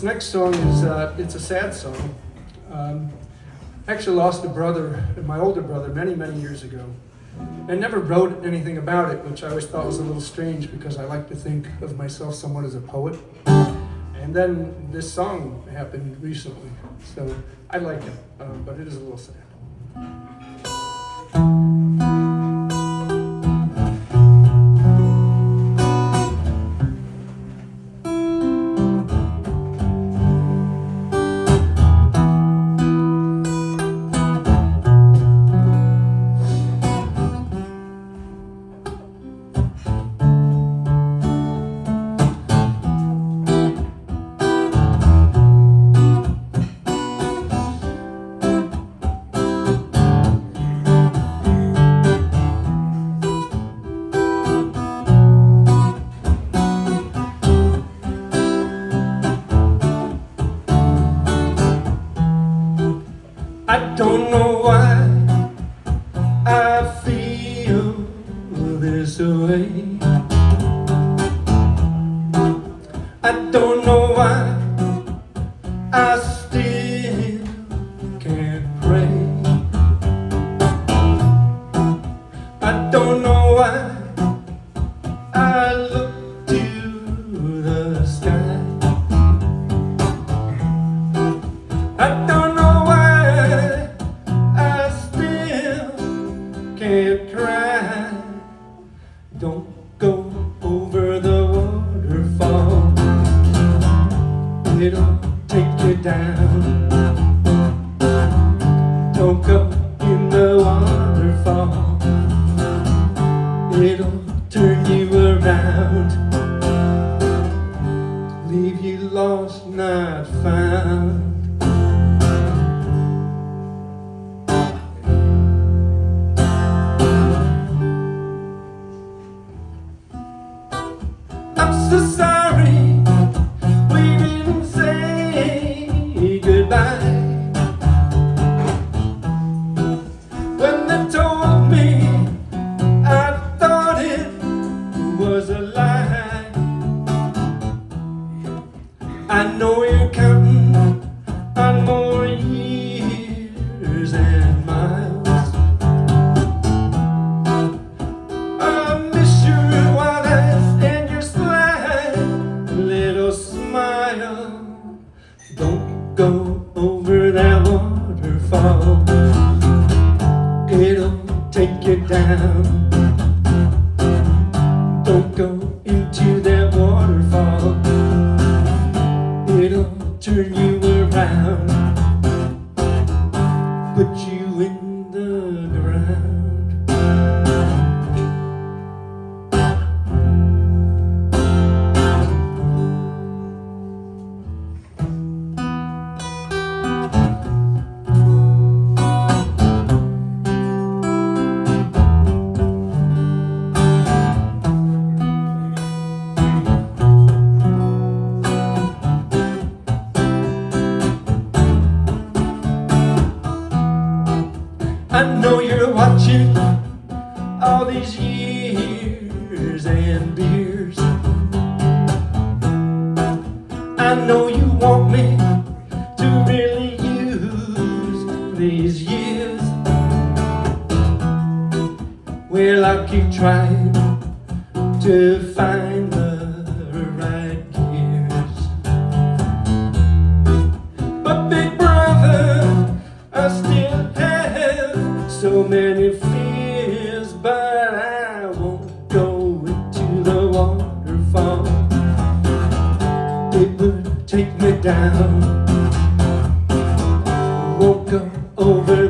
This next song is it's a sad song. I actually lost a brother, my older brother, many, many years ago. I never wrote anything about it, which I always thought was a little strange because I like to think of myself somewhat as a poet. And then this song happened recently, so I like it, but it is a little sad. I don't know why I feel this way. I don't know why I still can't pray. I don't know why I look to the sky. I don't know why I still can't cry. Don't go over the waterfall, it'll take you down. Don't go in the waterfall, it'll turn you around, leave you lost, not found. I'm so sorry we didn't say goodbye. When they told me, I thought it was a lie. I know you're counting on more years and miles. I miss your wild eyes and your little smile. Don't go over that waterfall, it'll take you down. Don't go into that waterfall, it'll turn you around, put you in the ground. I know you're watching all these years and beers. I know you want me to really use these years. Well, I'll keep trying to find the right gears. But big brother, I still have so many fears, but I won't go into the waterfall, it would take me down. Won't go over